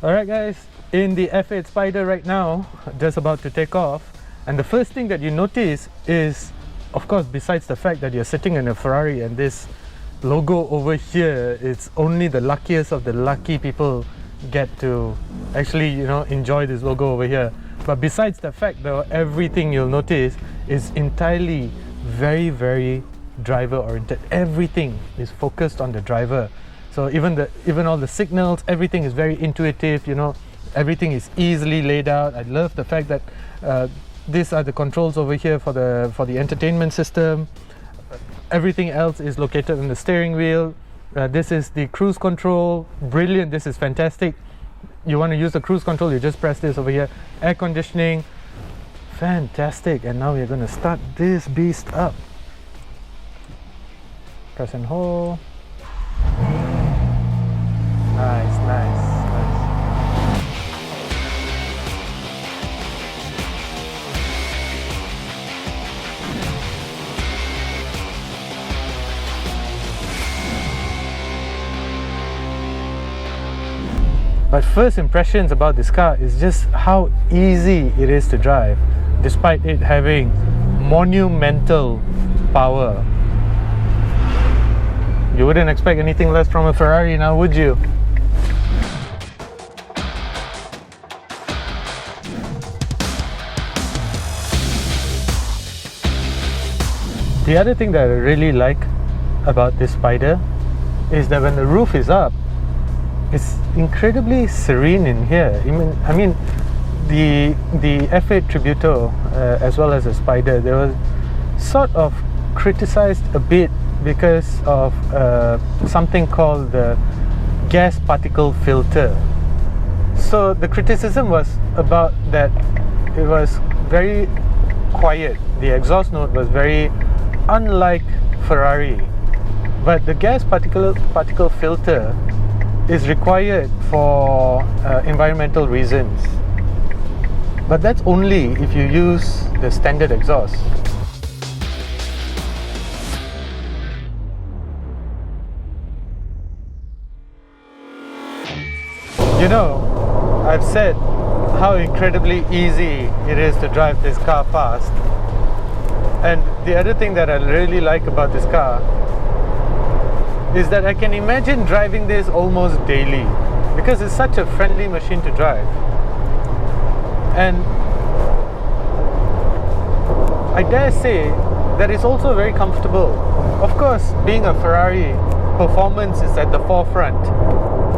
Alright guys, in the F8 Spyder right now, just about to take off, and the first thing that you notice is, of course, besides the fact that you're sitting in a Ferrari and this logo over here, it's only the luckiest of the lucky people get to actually, enjoy this logo over here. But besides the fact though, everything you'll notice is entirely very driver oriented. Everything is focused on the driver. So even all the signals, everything is very intuitive, everything is easily laid out. I love the fact that these are the controls over here for the entertainment system. Everything else is located on the steering wheel. This is the cruise control. Brilliant, this is fantastic. You want to use the cruise control, you just press this over here. Air conditioning, fantastic. And now we're going to start this beast up. Press and hold. Nice. But first impressions about this car is just how easy it is to drive, despite it having monumental power. You wouldn't expect anything less from a Ferrari now, would you? The other thing that I really like about this Spyder is that when the roof is up, it's incredibly serene in here. I mean, the F8 Tributo as well as the Spyder, they were sort of criticized a bit because of something called the gas particle filter. So the criticism was about that it was very quiet. The exhaust note was very unlike Ferrari. But the gas particle filter is required for environmental reasons. But that's only if you use the standard exhaust. I've said how incredibly easy it is to drive this car fast. And the other thing that I really like about this car is that I can imagine driving this almost daily because it's such a friendly machine to drive. And I dare say that it's also very comfortable. Of course, being a Ferrari, performance is at the forefront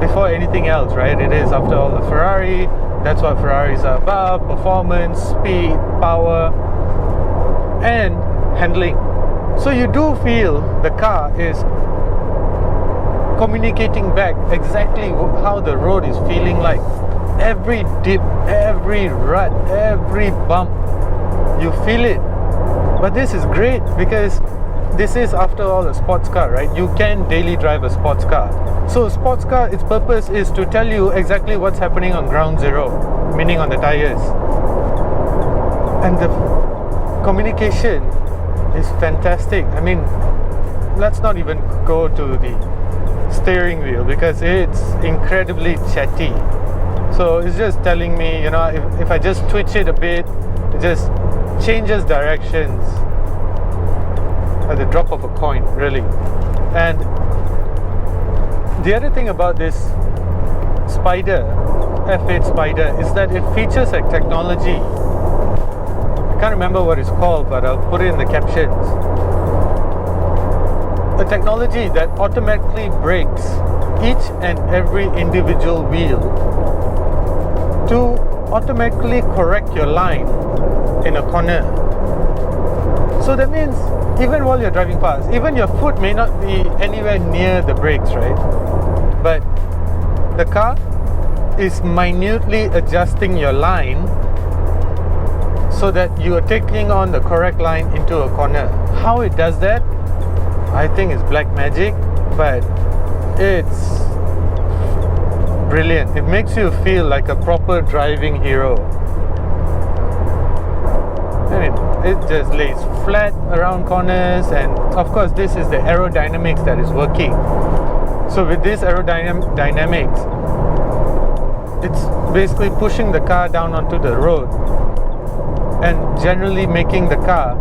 before anything else, right? It is, after all, a Ferrari. That's what Ferraris are about: performance, speed, power, and handling. So you do feel the car is communicating back exactly how the road is feeling like. Every dip, every rut, every bump, you feel it. But this is great because this is, after all, a sports car, right? You can daily drive a sports car. So a sports car, its purpose is to tell you exactly what's happening on ground zero, meaning on the tires. And the communication is fantastic. I mean, let's not even go to the steering wheel because it's incredibly chatty. So it's just telling me, if I just twitch it a bit, it just changes directions at the drop of a coin, really. And the other thing about this Spyder, F8 Spyder, is that it features a technology. I can't remember what it's called, but I'll put it in the captions. A technology that automatically brakes each and every individual wheel to automatically correct your line in a corner. So that means even while you're driving fast, even your foot may not be anywhere near the brakes, right? But the car is minutely adjusting your line so that you are taking on the correct line into a corner. How it does that, I think it's black magic, but it's brilliant. It makes you feel like a proper driving hero. I mean, it just lays flat around corners, and of course this is the aerodynamics that is working. So with this aerodynamics, it's basically pushing the car down onto the road and generally making the car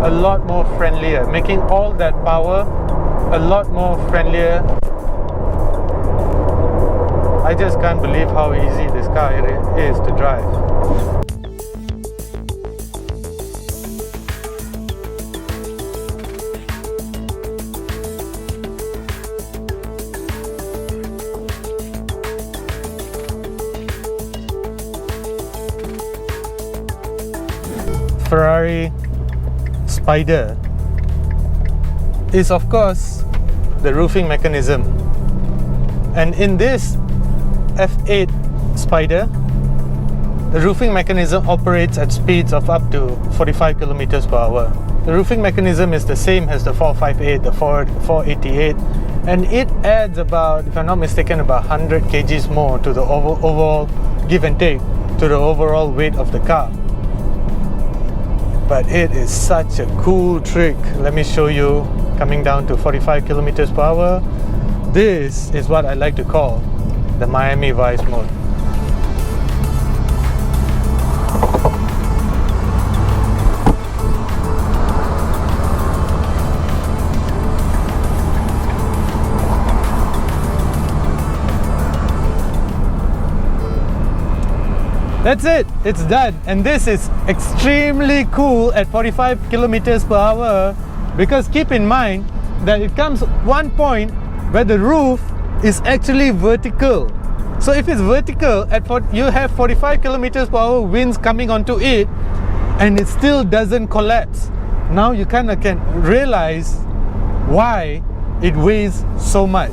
a lot more friendlier, making all that power a lot more friendlier. I just can't believe how easy this car is to drive. Ferrari Spyder is of course the roofing mechanism, and in this F8 Spyder the roofing mechanism operates at speeds of up to 45 kilometers per hour. The roofing mechanism is the same as the 458, the 488, and it adds about, if I'm not mistaken, about 100 kgs more to the overall give and take to the overall weight of the car. But it is such a cool trick. Let me show you. Coming down to 45 kilometers per hour, this is what I like to call the Miami Vice mode. That's it, it's done. And this is extremely cool at 45 kilometers per hour, because keep in mind that it comes one point where the roof is actually vertical. So if it's vertical, you have 45 kilometers per hour winds coming onto it and it still doesn't collapse. Now you kind of can realize why it weighs so much.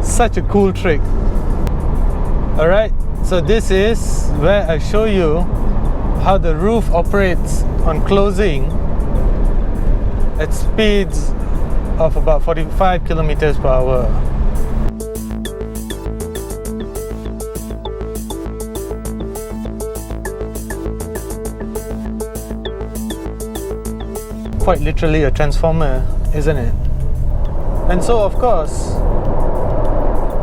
Such a cool trick. Alright, so this is where I show you how the roof operates on closing at speeds of about 45 kilometers per hour. Quite literally a transformer, isn't it? And so of course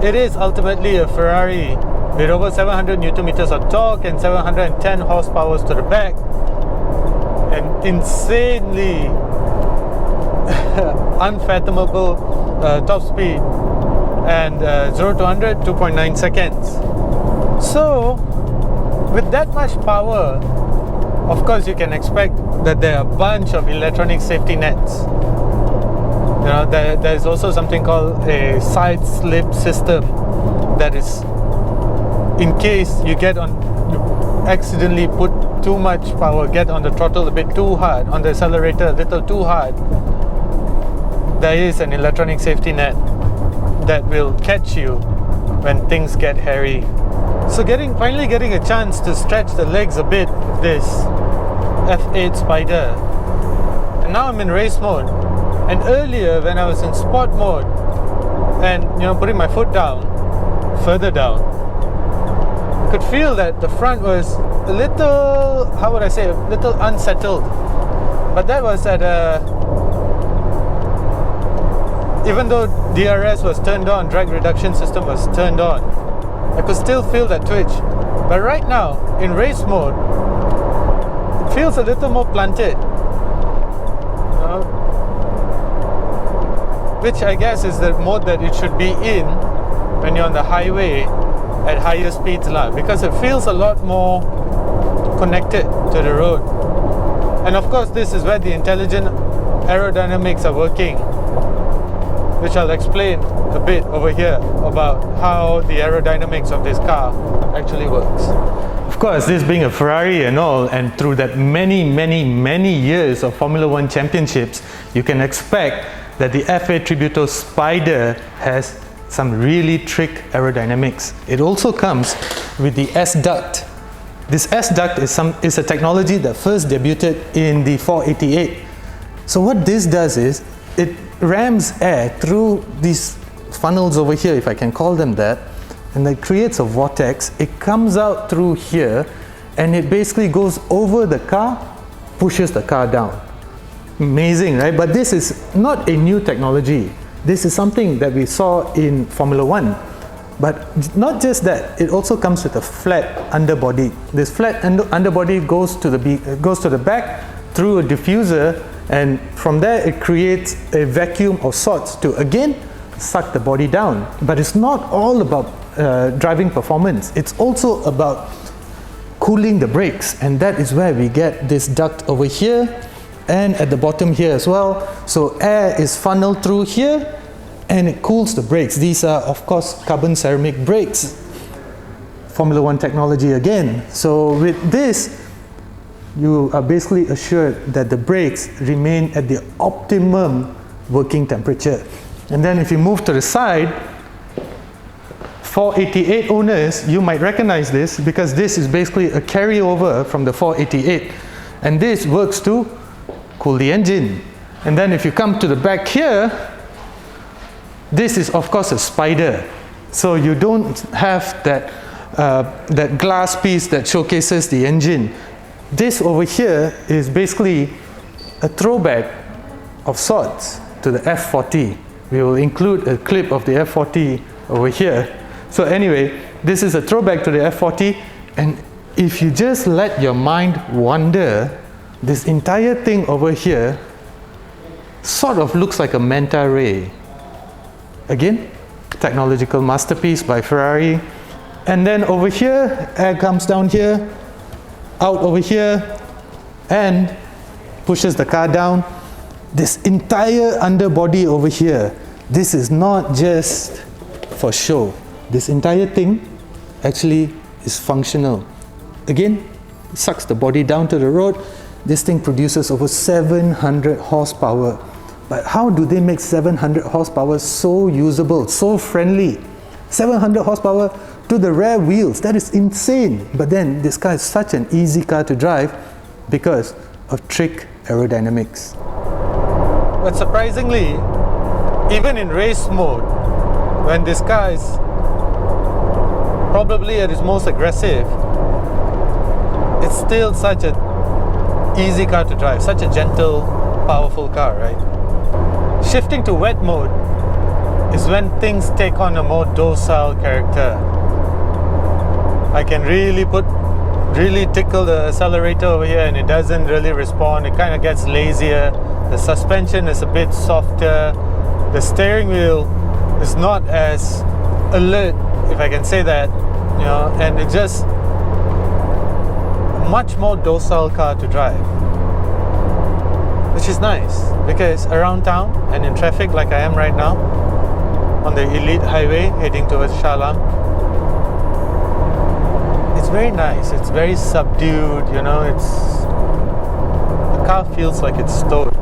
it is ultimately a Ferrari with over 700 Newton meters of torque and 710 horsepower to the back, and insanely unfathomable top speed, and 0 to 100 2.9 seconds. So with that much power, of course you can expect that there are a bunch of electronic safety nets. You know, there's also something called a side slip system, that is, in case you accidentally put too much power, get on the throttle a bit too hard, on the accelerator a little too hard, there is an electronic safety net that will catch you when things get hairy. So finally getting a chance to stretch the legs a bit with this F8 Spyder, and now I'm in race mode. And earlier when I was in sport mode and putting my foot down, further down, I could feel that the front was a little, how would I say, a little unsettled. But that was at even though DRS was turned on, drag reduction system was turned on, I could still feel that twitch. But right now, in race mode, it feels a little more planted. Which I guess is the mode that it should be in when you're on the highway at higher speeds, because it feels a lot more connected to the road. And of course this is where the intelligent aerodynamics are working, which I'll explain a bit over here about how the aerodynamics of this car actually works. Of course, this being a Ferrari and all, and through that many years of Formula 1 championships, you can expect that the F8 Tributo Spyder has some really trick aerodynamics. It also comes with the S-duct. This S-duct is a technology that first debuted in the 488. So what this does is, it rams air through these funnels over here, if I can call them that, and that creates a vortex. It comes out through here and it basically goes over the car, pushes the car down. Amazing, right? But this is not a new technology. This is something that we saw in Formula 1. But not just that, it also comes with a flat underbody. This flat underbody goes to the back through a diffuser, and from there it creates a vacuum of sorts to again suck the body down. But it's not all about driving performance. It's also about cooling the brakes, and that is where we get this duct over here and at the bottom here as well. So air is funneled through here and it cools the brakes. These are of course carbon ceramic brakes, Formula 1 technology again. So with this, you are basically assured that the brakes remain at the optimum working temperature. And then if you move to the side, 488 owners, you might recognize this because this is basically a carryover from the 488, and this works to cool the engine. And then if you come to the back here, this is of course a Spyder, so you don't have that that glass piece that showcases the engine. This over here is basically a throwback of sorts to the F40. We will include a clip of the F40 over here. So anyway, this is a throwback to the F40, and if you just let your mind wander, this entire thing over here sort of looks like a manta ray. Again, technological masterpiece by Ferrari. And then over here, air comes down here, out over here, and pushes the car down. This entire underbody over here, this is not just for show. This entire thing actually is functional. Again, it sucks the body down to the road. This thing produces over 700 horsepower. But how do they make 700 horsepower so usable, so friendly? 700 horsepower to the rear wheels, that is insane. But then this car is such an easy car to drive because of trick aerodynamics. But surprisingly, even in race mode, when this car is probably at its most aggressive, it's still such an easy car to drive, such a gentle, powerful car, right? Shifting to wet mode is when things take on a more docile character. I can really tickle the accelerator over here and it doesn't really respond. It kind of gets lazier. The suspension is a bit softer. The steering wheel is not as alert, if I can say that, you know, and it's just a much more docile car to drive, which is nice because around town and in traffic like I am right now on the Elite Highway heading towards Shah Alam, it's very nice. It's very subdued, you know, the car feels like it's stowed.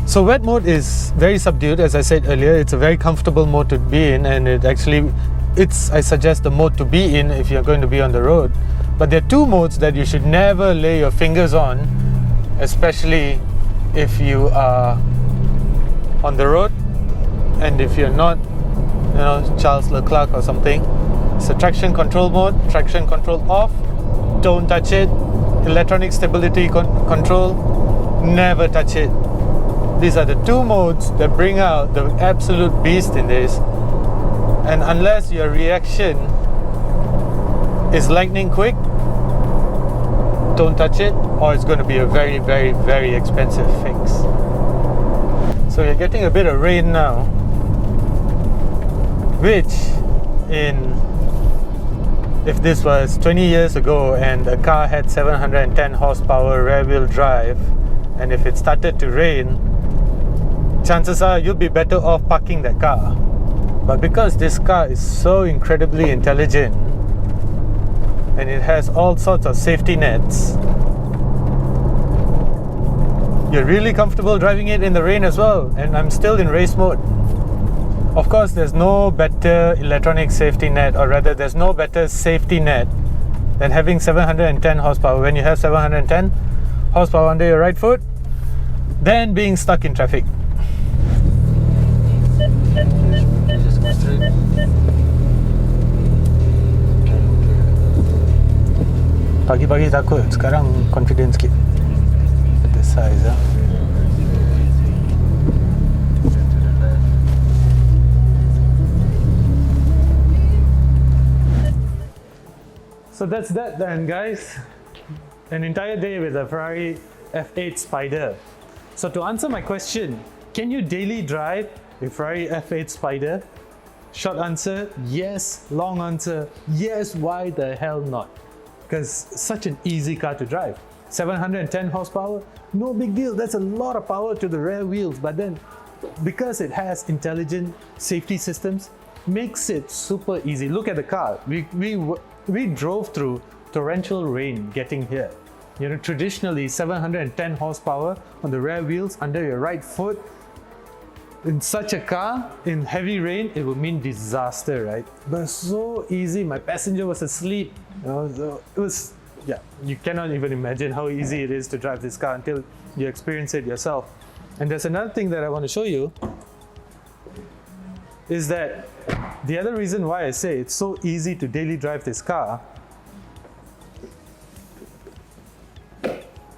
So wet mode is very subdued, as I said earlier. It's a very comfortable mode to be in, and I suggest the mode to be in if you're going to be on the road. But there are two modes that you should never lay your fingers on, especially if you are on the road and if you're not, you know, Charles Leclerc or something. It's a traction control mode, traction control off, don't touch it. Electronic stability control, never touch it. These are the two modes that bring out the absolute beast in this. And unless your reaction is lightning quick, don't touch it, or it's going to be a very, very, very expensive fix. So you're getting a bit of rain now, which if this was 20 years ago and a car had 710 horsepower rear wheel drive, and if it started to rain, chances are you'll be better off parking that car. But because this car is so incredibly intelligent and it has all sorts of safety nets, you're really comfortable driving it in the rain as well. And I'm still in race mode. Of course, there's no better electronic safety net, or rather there's no better safety net than having 710 horsepower. When you have 710 horsepower under your right foot, than being stuck in traffic. Pagi-pagi takut, sekarang confident sikit. The size lah. So that's that then, guys. An entire day with a Ferrari F8 Spyder. So to answer my question, can you daily drive a Ferrari F8 Spyder? Short answer, yes. Long answer, yes. Why the hell not? Because such an easy car to drive. 710 horsepower, no big deal. That's a lot of power to the rear wheels, but then because it has intelligent safety systems, makes it super easy. Look at the car. We drove through torrential rain getting here. You know, traditionally 710 horsepower on the rear wheels under your right foot. In such a car, in heavy rain, it would mean disaster, right? But so easy. My passenger was asleep. You know, so it was, yeah, you cannot even imagine how easy it is to drive this car until you experience it yourself. And there's another thing that I want to show you, is that the other reason why I say it's so easy to daily drive this car,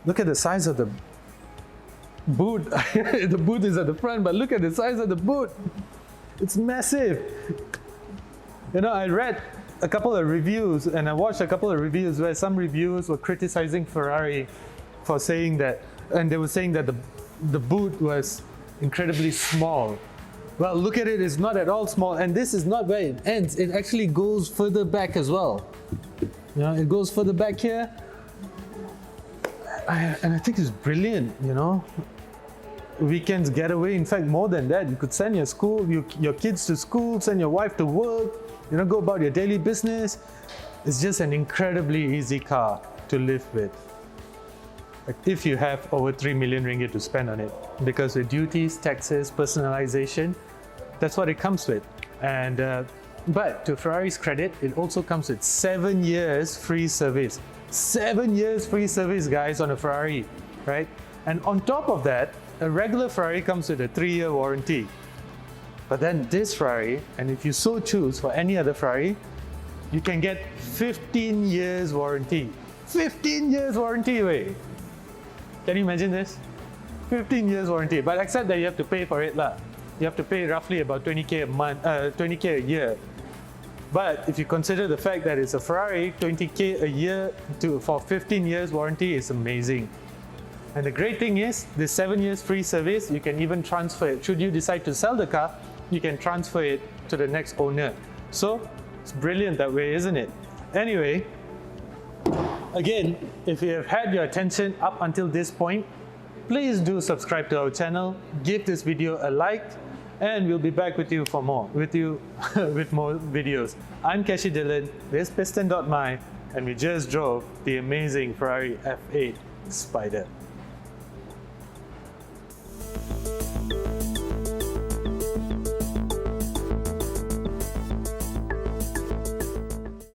look at the size of the boot. The boot is at the front, but look at the size of the boot. It's massive. You know, I read a couple of reviews and I watched a couple of reviews where some reviewers were criticizing Ferrari for saying that, and they were saying that the boot was incredibly small. Well, look at it, it's not at all small, and this is not where it ends. It actually goes further back as well. You know, it goes further back here. And I think it's brilliant, you know. Weekends getaway, in fact more than that. You could send your kids to school, send your wife to work, you know, go about your daily business. It's just an incredibly easy car to live with. Like if you have over 3 million ringgit to spend on it. Because with duties, taxes, personalization, that's what it comes with. And but to Ferrari's credit, it also comes with 7 years free service. 7 years free service, guys, on a Ferrari, right? And on top of that, a regular Ferrari comes with a 3-year warranty. But then this Ferrari, and if you so choose for any other Ferrari, you can get 15 years warranty. 15 years warranty, wait. Can you imagine this? 15 years warranty, but except that you have to pay for it lah. You have to pay roughly about 20k a month, 20k a year. But if you consider the fact that it's a Ferrari, 20k a year for 15 years warranty is amazing. And the great thing is, this 7 years free service, you can even transfer it. Should you decide to sell the car, you can transfer it to the next owner. So it's brilliant that way, isn't it? Anyway, again, if you have had your attention up until this point, please do subscribe to our channel, give this video a like, and we'll be back with you for more, with more videos. I'm Kashi Dylan, this is Piston.my, and we just drove the amazing Ferrari F8 Spyder.